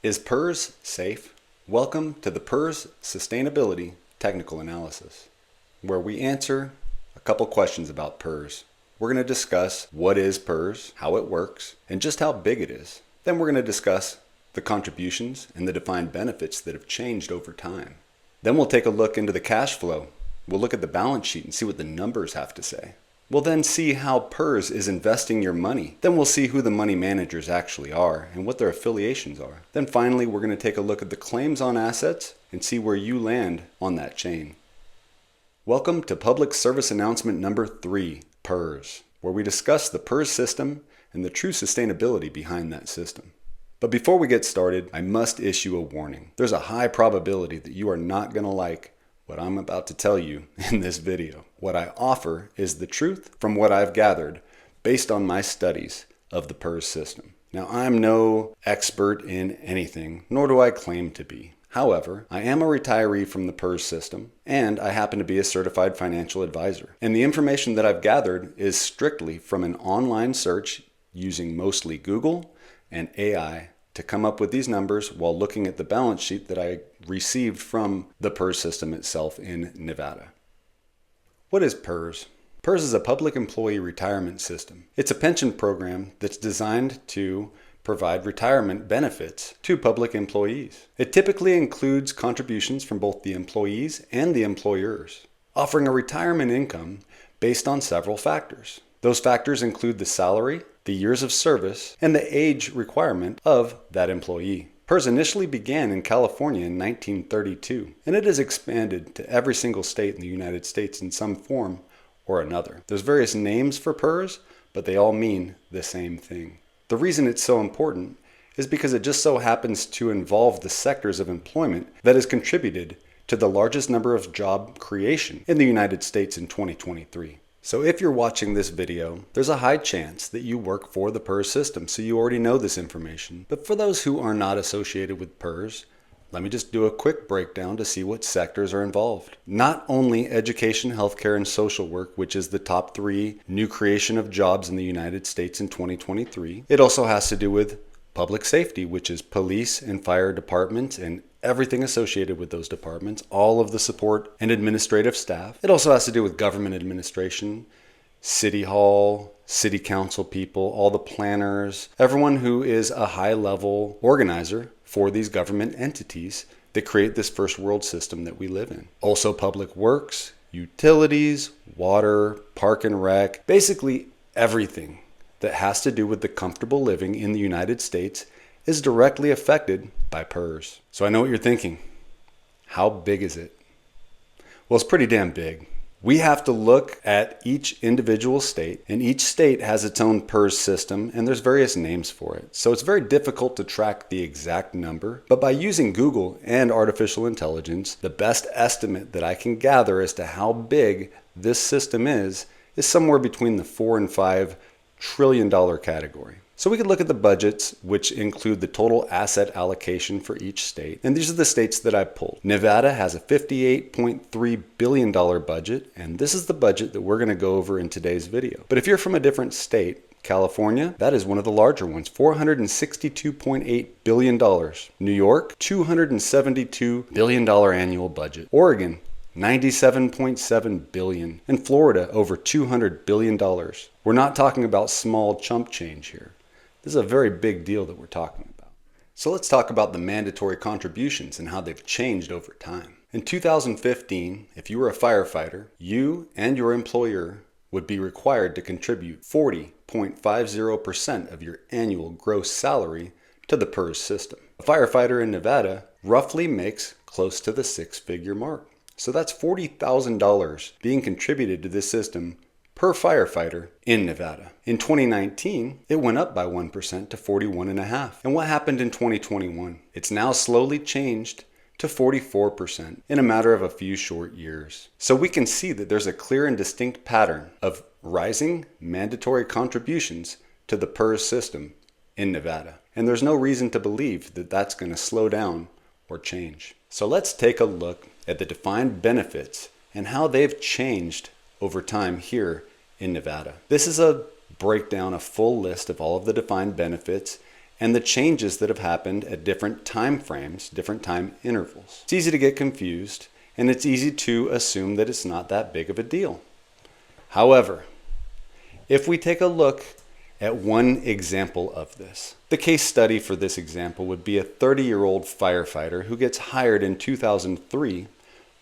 Is PERS safe? Welcome to the PERS Sustainability Technical Analysis, where we answer a couple questions about PERS. We're going to discuss what is PERS, how it works, and just how big it is. Then we're going to discuss the contributions and the defined benefits that have changed over time. Then we'll take a look into the cash flow. We'll look at the balance sheet and see what the numbers have to say. We'll then see how PERS is investing your money. Then we'll see who the money managers actually are and what their affiliations are. Then finally, we're going to take a look at the claims on assets and see where you land on that chain. Welcome to Public Service Announcement number 3, PERS, where we discuss the PERS system and the true sustainability behind that system. But before we get started, I must issue a warning. There's a high probability that you are not going to like what I'm about to tell you in this video. What I offer is the truth from what I've gathered based on my studies of the PERS system. Now, I'm no expert in anything, nor do I claim to be. However, I am a retiree from the PERS system, and I happen to be a certified financial advisor. And the information that I've gathered is strictly from an online search using mostly Google and AI to come up with these numbers while looking at the balance sheet that I received from the PERS system itself in Nevada. What is PERS? PERS is a public employee retirement system. It's a pension program that's designed to provide retirement benefits to public employees. It typically includes contributions from both the employees and the employers, offering a retirement income based on several factors. Those factors include the salary, the years of service, and the age requirement of that employee. PERS initially began in California in 1932, and it has expanded to every single state in the United States in some form or another. There's various names for PERS, but they all mean the same thing. The reason it's so important is because it just so happens to involve the sectors of employment that has contributed to the largest number of job creation in the United States in 2023. So if you're watching this video, there's a high chance that you work for the PERS system, so you already know this information. But for those who are not associated with PERS, let me just do a quick breakdown to see what sectors are involved. Not only education, healthcare, and social work, which is the top 3 new creation of jobs in the United States in 2023. It also has to do with public safety, which is police and fire departments and everything associated with those departments, all of the support and administrative staff. It also has to do with government administration, city hall, city council people, all the planners, everyone who is a high-level organizer for these government entities that create this first world system that we live in. Also public works, utilities, water, park and rec, basically everything that has to do with the comfortable living in the United States is directly affected by PERS. So I know what you're thinking. How big is it? Well, it's pretty damn big. We have to look at each individual state, and each state has its own PERS system, and there's various names for it. So it's very difficult to track the exact number, but by using Google and artificial intelligence, the best estimate that I can gather as to how big this system is somewhere between the $4 and $5 trillion category. So we could look at the budgets, which include the total asset allocation for each state. And these are the states that I pulled. Nevada has a $58.3 billion budget, and this is the budget that we're going to go over in today's video. But if you're from a different state, California, that is one of the larger ones, $462.8 billion. New York, $272 billion annual budget. Oregon, $97.7 billion. And Florida, over $200 billion. We're not talking about small chump change here. This is a very big deal that we're talking about. So let's talk about the mandatory contributions and how they've changed over time. In 2015, if you were a firefighter, you and your employer would be required to contribute 40.50% of your annual gross salary to the PERS system. A firefighter in Nevada roughly makes close to the 6-figure mark. So that's $40,000 being contributed to this system per firefighter in Nevada. In 2019, it went up by 1% to 41.5%. And what happened in 2021? It's now slowly changed to 44% in a matter of a few short years. So we can see that there's a clear and distinct pattern of rising mandatory contributions to the PERS system in Nevada. And there's no reason to believe that that's going to slow down or change. So let's take a look at the defined benefits and how they've changed over time here in Nevada. This is a breakdown, a full list of all of the defined benefits and the changes that have happened at different time frames, different time intervals. It's easy to get confused, and it's easy to assume that it's not that big of a deal. However, if we take a look at one example of this, the case study for this example would be a 30-year-old firefighter who gets hired in 2003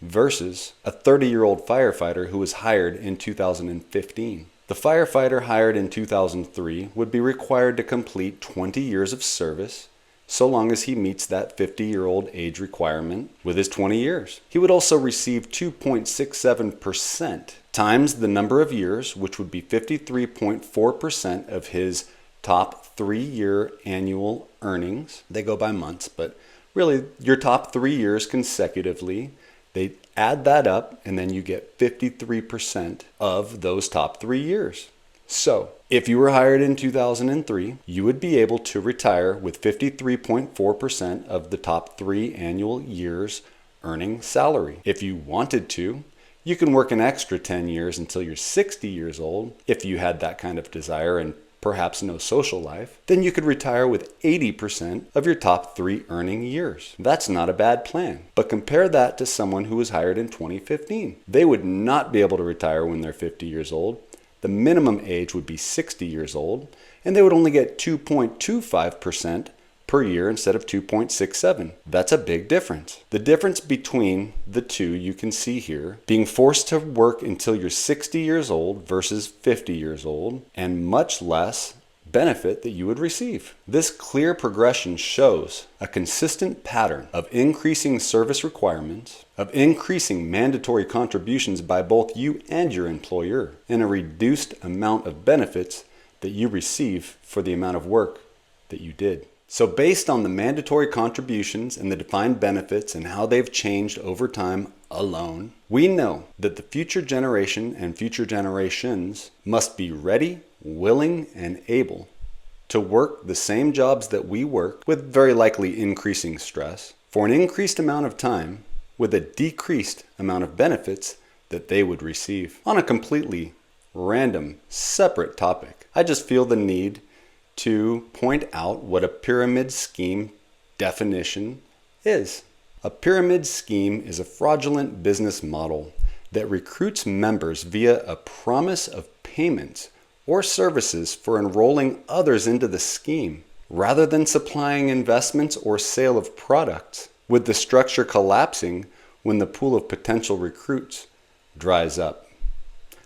versus a 30-year-old firefighter who was hired in 2015. The firefighter hired in 2003 would be required to complete 20 years of service so long as he meets that 50-year-old age requirement with his 20 years. He would also receive 2.67% times the number of years, which would be 53.4% of his top 3-year annual earnings. They go by months, but really your top 3 years consecutively. They add that up, and then you get 53% of those top 3 years. So, if you were hired in 2003, you would be able to retire with 53.4% of the top 3 annual years earning salary. If you wanted to, you can work an extra 10 years until you're 60 years old, if you had that kind of desire and perhaps no social life. Then you could retire with 80% of your top 3 earning years. That's not a bad plan. But compare that to someone who was hired in 2015. They would not be able to retire when they're 50 years old. The minimum age would be 60 years old, and they would only get 2.25% per year instead of 2.67. That's a big difference. The difference between the two you can see here, being forced to work until you're 60 years old versus 50 years old, and much less benefit that you would receive. This clear progression shows a consistent pattern of increasing service requirements, of increasing mandatory contributions by both you and your employer, and a reduced amount of benefits that you receive for the amount of work that you did. So based on the mandatory contributions and the defined benefits and how they've changed over time alone, we know that the future generation and future generations must be ready, willing, and able to work the same jobs that we work, with very likely increasing stress, for an increased amount of time with a decreased amount of benefits that they would receive. On a completely random, separate topic, I just feel the need to point out what a pyramid scheme definition is. A pyramid scheme is a fraudulent business model that recruits members via a promise of payments or services for enrolling others into the scheme, rather than supplying investments or sale of products, with the structure collapsing when the pool of potential recruits dries up.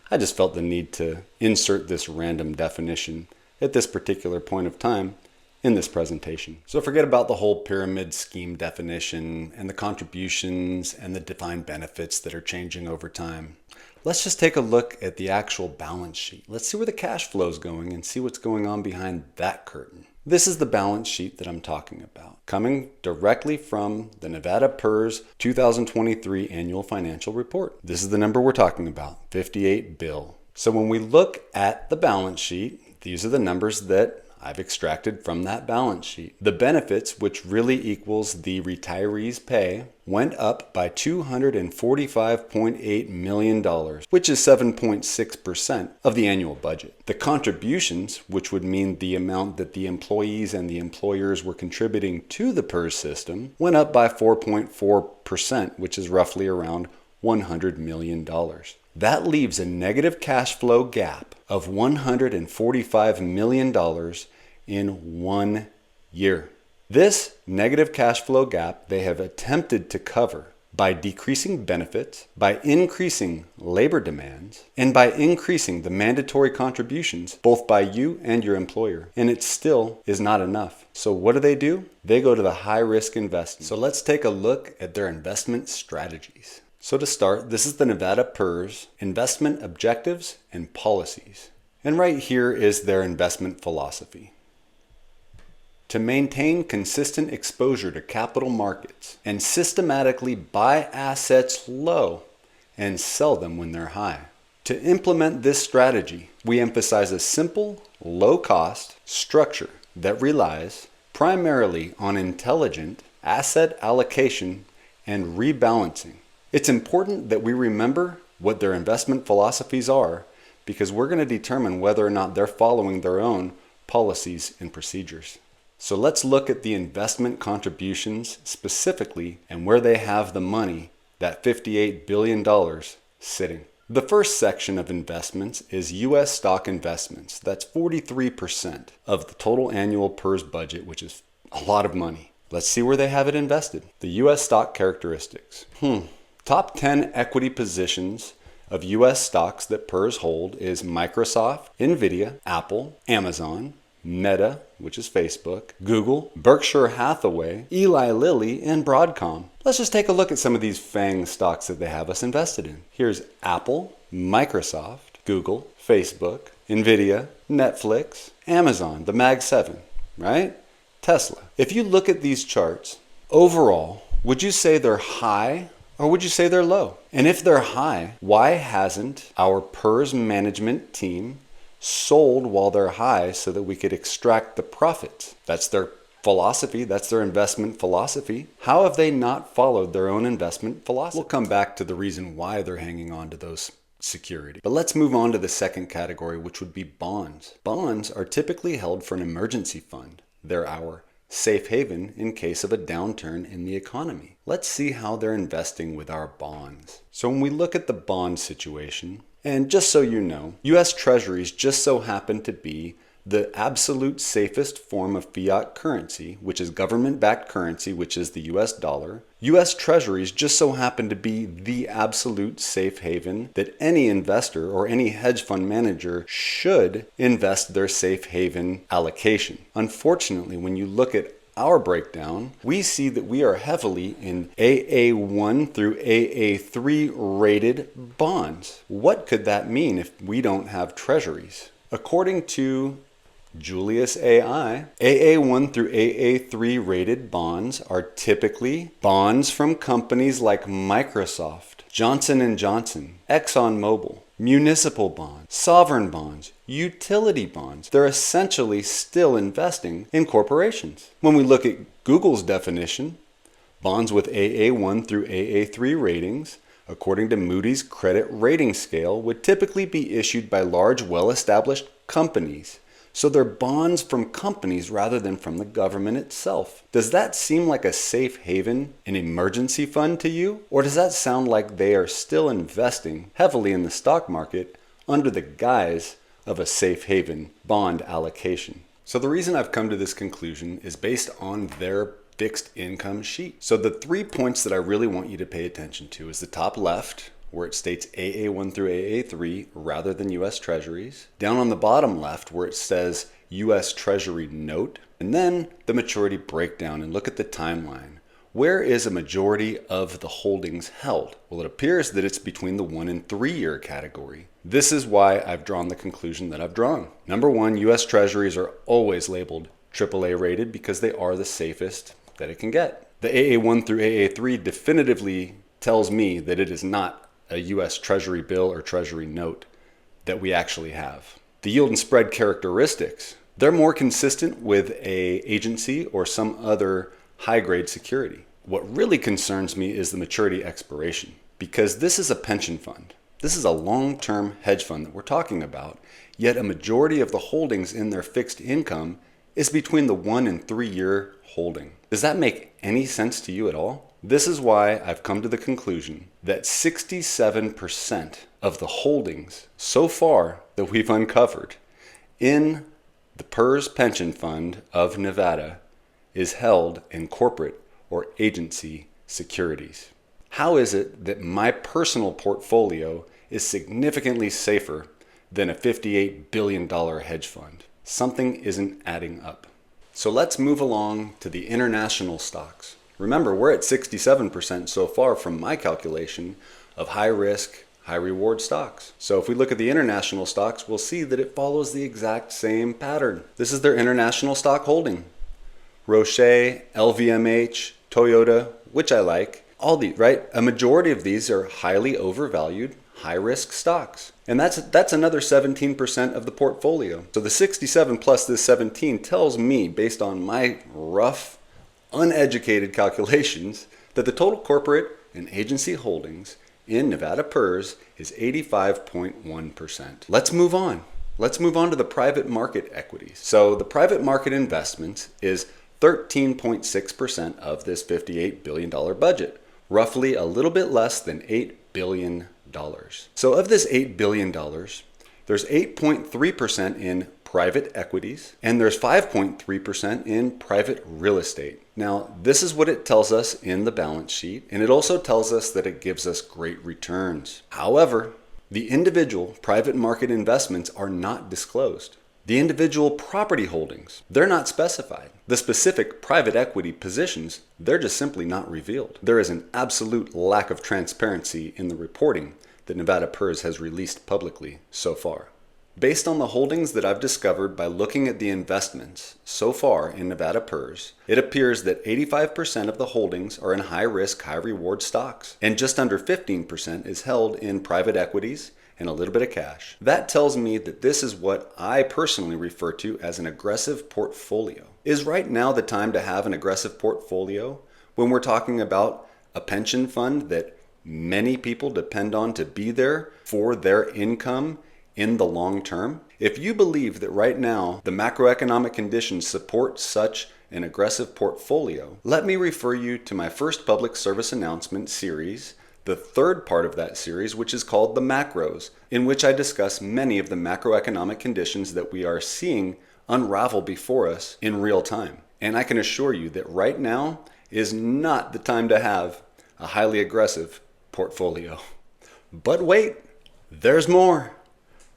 I just felt the need to insert this random definition at this particular point of time in this presentation. So forget about the whole pyramid scheme definition and the contributions and the defined benefits that are changing over time. Let's just take a look at the actual balance sheet. Let's see where the cash flow is going and see what's going on behind that curtain. This is the balance sheet that I'm talking about, coming directly from the Nevada PERS 2023 annual financial report. This is the number we're talking about, 58 bill. So when we look at the balance sheet, these are the numbers that I've extracted from that balance sheet. The benefits, which really equals the retirees' pay, went up by $245.8 million, which is 7.6% of the annual budget. The contributions, which would mean the amount that the employees and the employers were contributing to the PERS system, went up by 4.4%, which is roughly around $100 million. That leaves a negative cash flow gap of $145 million in 1 year. This negative cash flow gap they have attempted to cover by decreasing benefits, by increasing labor demands, and by increasing the mandatory contributions both by you and your employer. And it still is not enough. So what do? They go to the high-risk investing. So let's take a look at their investment strategies. So to start, this is the Nevada PERS investment objectives and policies. And right here is their investment philosophy. To maintain consistent exposure to capital markets and systematically buy assets low and sell them when they're high. To implement this strategy, we emphasize a simple, low-cost structure that relies primarily on intelligent asset allocation and rebalancing. It's important that we remember what their investment philosophies are, because we're going to determine whether or not they're following their own policies and procedures. So let's look at the investment contributions specifically and where they have the money, that $58 billion sitting. The first section of investments is U.S. stock investments. That's 43% of the total annual PERS budget, which is a lot of money. Let's see where they have it invested. The U.S. stock characteristics. Top 10 equity positions of U.S. stocks that PERS hold is Microsoft, Nvidia, Apple, Amazon, Meta, which is Facebook, Google, Berkshire Hathaway, Eli Lilly, and Broadcom. Let's just take a look at some of these FANG stocks that they have us invested in. Here's Apple, Microsoft, Google, Facebook, Nvidia, Netflix, Amazon, the Mag 7, right? Tesla. If you look at these charts, overall, would you say they're high or would you say they're low? And if they're high, why hasn't our PERS management team sold while they're high so that we could extract the profits? That's their philosophy. That's their investment philosophy. How have they not followed their own investment philosophy? We'll come back to the reason why they're hanging on to those securities. But let's move on to the second category, which would be bonds. Bonds are typically held for an emergency fund. They're our safe haven in case of a downturn in the economy. Let's see how they're investing with our bonds. So when we look at the bond situation, and just so you know, U.S. Treasuries just so happen to be the absolute safest form of fiat currency, which is government-backed currency, which is the U.S. dollar. U.S. Treasuries just so happen to be the absolute safe haven that any investor or any hedge fund manager should invest their safe haven allocation. Unfortunately, when you look at our breakdown, we see that we are heavily in AA1 through AA3 rated bonds. What could that mean if we don't have treasuries? According to Julius AI, AA1 through AA3 rated bonds are typically bonds from companies like Microsoft, Johnson & Johnson, ExxonMobil, municipal bonds, sovereign bonds, utility bonds. They're essentially still investing in corporations. When we look at Google's definition, bonds with AA1 through AA3 ratings, according to Moody's credit rating scale, would typically be issued by large, well-established companies. So they're bonds from companies rather than from the government itself. Does that seem like a safe haven, an emergency fund to you? Or does that sound like they are still investing heavily in the stock market under the guise of a safe haven bond allocation? So the reason I've come to this conclusion is based on their fixed income sheet. So the 3 points that I really want you to pay attention to is the top left, where it states AA1 through AA3 rather than U.S. Treasuries. Down on the bottom left where it says U.S. Treasury note. And then the maturity breakdown, and look at the timeline. Where is a majority of the holdings held? Well, it appears that it's between the 1 and 3 year category. This is why I've drawn the conclusion that I've drawn. Number one, U.S. Treasuries are always labeled AAA rated because they are the safest that it can get. The AA1 through AA3 definitively tells me that it is not a U.S. Treasury bill or Treasury note that we actually have. The yield and spread characteristics, they're more consistent with a agency or some other high-grade security. What really concerns me is the maturity expiration, because this is a pension fund. This is a long-term hedge fund that we're talking about, yet a majority of the holdings in their fixed income is between the 1 and 3 year holding. Does that make any sense to you at all? This is why I've come to the conclusion that 67% of the holdings so far that we've uncovered in the PERS pension fund of Nevada is held in corporate or agency securities. How is it that my personal portfolio is significantly safer than a $58 billion hedge fund? Something isn't adding up. So let's move along to the international stocks. Remember, we're at 67% so far from my calculation of high risk, high reward stocks. So if we look at the international stocks, we'll see that it follows the exact same pattern. This is their international stock holding. Roche, LVMH, Toyota, which I like. All these, right? A majority of these are highly overvalued, high risk stocks. And that's another 17% of the portfolio. So the 67 plus this 17 tells me, based on my rough, uneducated calculations, that the total corporate and agency holdings in Nevada PERS is 85.1%. Let's move on. let's move on to the private market equities. So the private market investments is 13.6% of this $58 billion budget, roughly a little bit less than $8 billion. So of this $8 billion, there's 8.3% in private equities, and there's 5.3% in private real estate. Now, this is what it tells us in the balance sheet, and it also tells us that it gives us great returns. However, the individual private market investments are not disclosed. The individual property holdings, they're not specified. The specific private equity positions, they're just simply not revealed. There is an absolute lack of transparency in the reporting that Nevada PERS has released publicly so far. Based on the holdings that I've discovered by looking at the investments so far in Nevada PERS, it appears that 85% of the holdings are in high-risk, high-reward stocks, and just under 15% is held in private equities and a little bit of cash. That tells me that this is what I personally refer to as an aggressive portfolio. Is right now the time to have an aggressive portfolio when we're talking about a pension fund that many people depend on to be there for their income in the long term? If you believe that right now the macroeconomic conditions support such an aggressive portfolio, let me refer you to my first public service announcement series, the third part of that series, which is called The Macros, in which I discuss many of the macroeconomic conditions that we are seeing unravel before us in real time. And I can assure you that right now is not the time to have a highly aggressive portfolio. But wait, there's more.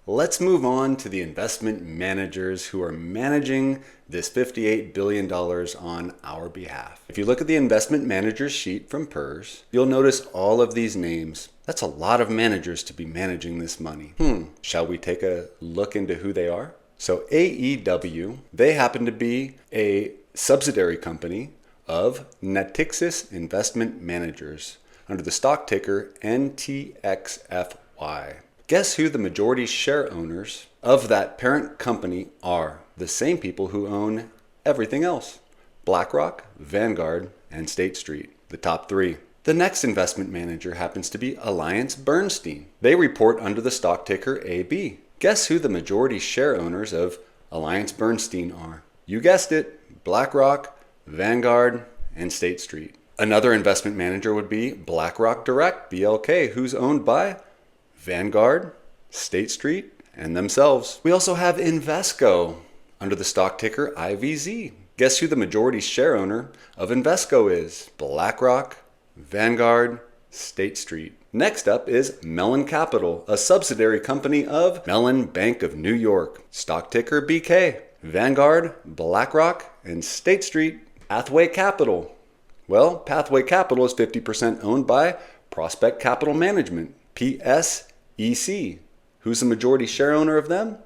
Let's move on to the investment managers who are managing this $58 billion on our behalf. If you look at the investment managers sheet from PERS, you'll notice all of these names. That's a lot of managers to be managing this money. Shall we take a look into who they are? So AEW, they happen to be a subsidiary company of Natixis Investment Managers under the stock ticker NTXFY. Guess who the majority share owners of that parent company are? The same people who own everything else. BlackRock, Vanguard, and State Street, the top three. The next investment manager happens to be AllianceBernstein. They report under the stock ticker AB. Guess who the majority share owners of AllianceBernstein are? You guessed it, BlackRock, Vanguard, and State Street. Another investment manager would be BlackRock Direct, BLK, who's owned by Vanguard, State Street, and themselves. We also have Invesco under the stock ticker IVZ. Guess who the majority share owner of Invesco is? BlackRock, Vanguard, State Street. Next up is Mellon Capital, a subsidiary company of Mellon Bank of New York. Stock ticker BK. Vanguard, BlackRock, and State Street. Pathway Capital. Well, Pathway Capital is 50% owned by Prospect Capital Management, PSEC. Who's the majority share owner of them?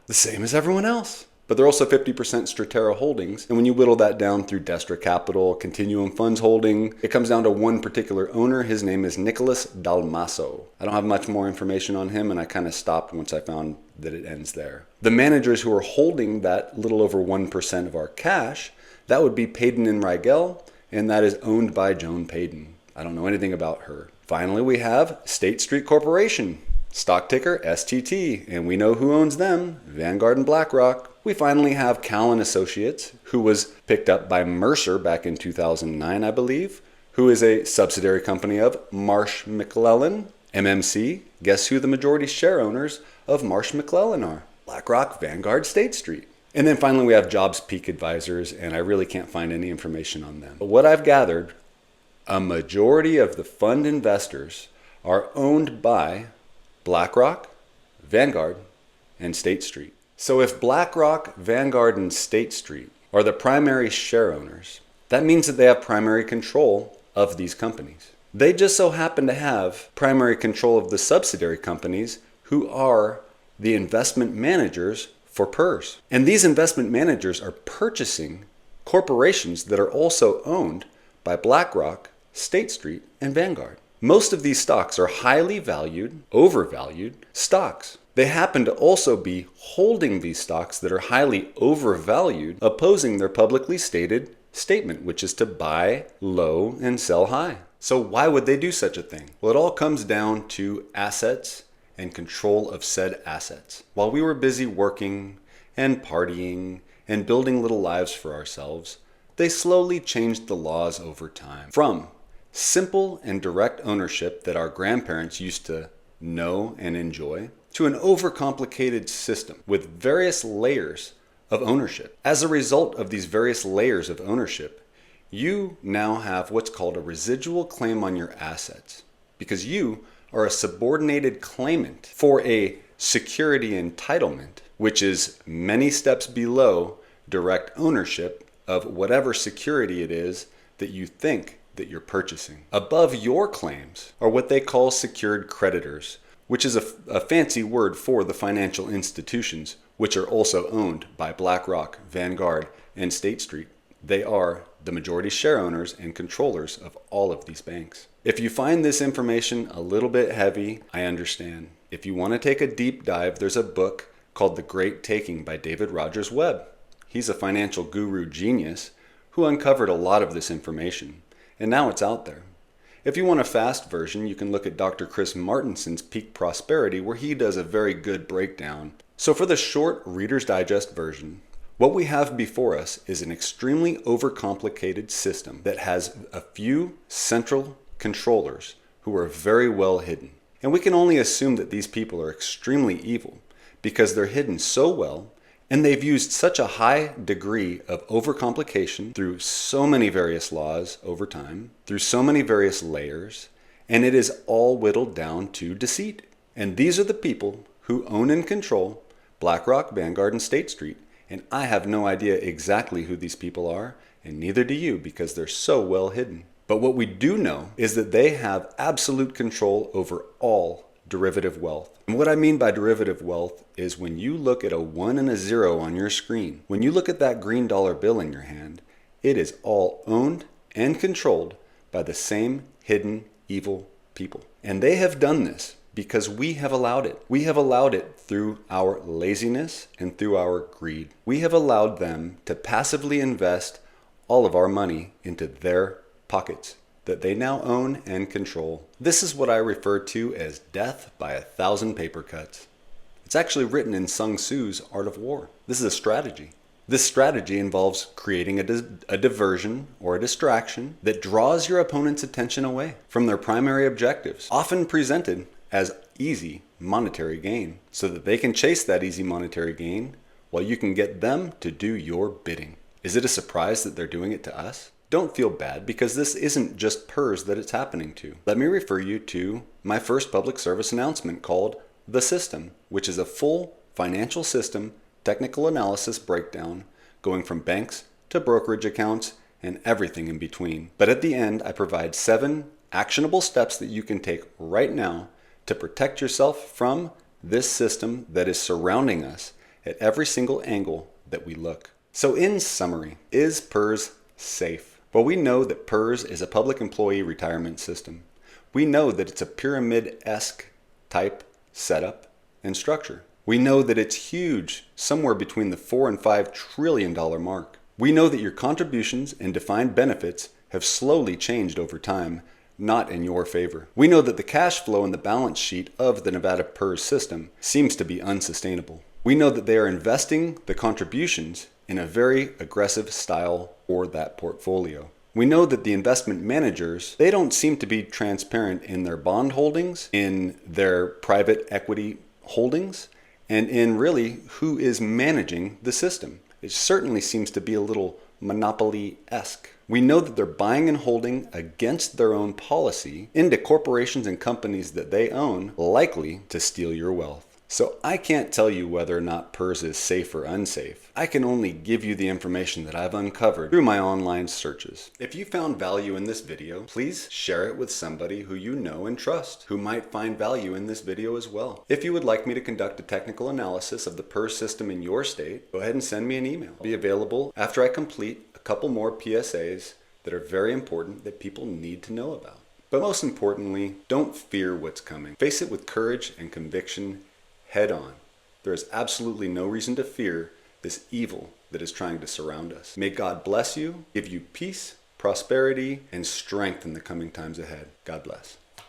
The same as everyone else. But they're also 50% Stratera Holdings. And when you whittle that down through Destra Capital, Continuum Funds Holding, it comes down to one particular owner. His name is Nicholas Dalmaso. I don't have much more information on him, and I kind of stopped once I found that it ends there. The managers who are holding that little over 1% of our cash, that would be Payden and Rigel, and that is owned by Joan Payden. I don't know anything about her. Finally, we have State Street Corporation, stock ticker STT, and we know who owns them, Vanguard and BlackRock. We finally have Callan Associates, who was picked up by Mercer back in 2009, I believe, who is a subsidiary company of Marsh McLellan, MMC. Guess who the majority share owners of Marsh McLellan are? BlackRock, Vanguard, State Street. And then finally we have Jobs Peak Advisors, and I really can't find any information on them. But what I've gathered, a majority of the fund investors are owned by BlackRock, Vanguard, and State Street. So if BlackRock, Vanguard, and State Street are the primary share owners, that means that they have primary control of these companies. They just so happen to have primary control of the subsidiary companies who are the investment managers for PERS. And these investment managers are purchasing corporations that are also owned by BlackRock, State Street, and Vanguard. Most of these stocks are highly valued, overvalued stocks. They happen to also be holding these stocks that are highly overvalued, opposing their publicly stated statement, which is to buy low and sell high. So why would they do such a thing? Well, it all comes down to assets and control of said assets. While we were busy working and partying and building little lives for ourselves, they slowly changed the laws over time. From simple and direct ownership that our grandparents used to know and enjoy, to an overcomplicated system with various layers of ownership. As a result of these various layers of ownership, you now have what's called a residual claim on your assets, because you are a subordinated claimant for a security entitlement, which is many steps below direct ownership of whatever security it is that you think that you're purchasing. Above your claims are what they call secured creditors, which is a fancy word for the financial institutions, which are also owned by BlackRock, Vanguard, and State Street. They are the majority share owners and controllers of all of these banks. If you find this information a little bit heavy, I understand. If you want to take a deep dive, there's a book called The Great Taking by David Rogers Webb. He's a financial guru genius who uncovered a lot of this information, and now it's out there. If you want a fast version, you can look at Dr. Chris Martinson's Peak Prosperity, where he does a very good breakdown. So for the short Reader's Digest version, what we have before us is an extremely overcomplicated system that has a few central controllers who are very well hidden. And we can only assume that these people are extremely evil because they're hidden so well, and they've used such a high degree of overcomplication through so many various laws over time, through so many various layers, and it is all whittled down to deceit. And these are the people who own and control BlackRock, Vanguard, and State Street. And I have no idea exactly who these people are, and neither do you, because they're so well hidden. But what we do know is that they have absolute control over all derivative wealth. And what I mean by derivative wealth is when you look at a 1 and a 0 on your screen, when you look at that green dollar bill in your hand, it is all owned and controlled by the same hidden evil people. And they have done this because we have allowed it. We have allowed it through our laziness and through our greed. We have allowed them to passively invest all of our money into their pockets that they now own and control. This is what I refer to as death by 1,000 paper cuts. It's actually written in Sun Tzu's Art of War. This is a strategy. This strategy involves creating a diversion or a distraction that draws your opponent's attention away from their primary objectives, often presented as easy monetary gain, so that they can chase that easy monetary gain while you can get them to do your bidding. Is it a surprise that they're doing it to us? Don't feel bad, because this isn't just PERS that it's happening to. Let me refer you to my first public service announcement called The System, which is a full financial system technical analysis breakdown going from banks to brokerage accounts and everything in between. But at the end, I provide 7 actionable steps that you can take right now to protect yourself from this system that is surrounding us at every single angle that we look. So in summary, is PERS safe? Well, we know that PERS is a public employee retirement system. We know that it's a pyramid-esque type setup and structure. We know that it's huge, somewhere between the $4 and $5 trillion mark. We know that your contributions and defined benefits have slowly changed over time, not in your favor. We know that the cash flow and the balance sheet of the Nevada PERS system seems to be unsustainable. We know that they are investing the contributions in a very aggressive style for that portfolio. We know that the investment managers, they don't seem to be transparent in their bond holdings, in their private equity holdings, and in really who is managing the system. It certainly seems to be a little monopoly-esque. We know that they're buying and holding against their own policy into corporations and companies that they own, likely to steal your wealth. So I can't tell you whether or not PERS is safe or unsafe. I can only give you the information that I've uncovered through my online searches. If you found value in this video, please share it with somebody who you know and trust, who might find value in this video as well. If you would like me to conduct a technical analysis of the PERS system in your state, go ahead and send me an email. I'll be available after I complete a couple more PSAs that are very important that people need to know about. But most importantly, don't fear what's coming. Face it with courage and conviction head on. There is absolutely no reason to fear this evil that is trying to surround us. May God bless you, give you peace, prosperity, and strength in the coming times ahead. God bless.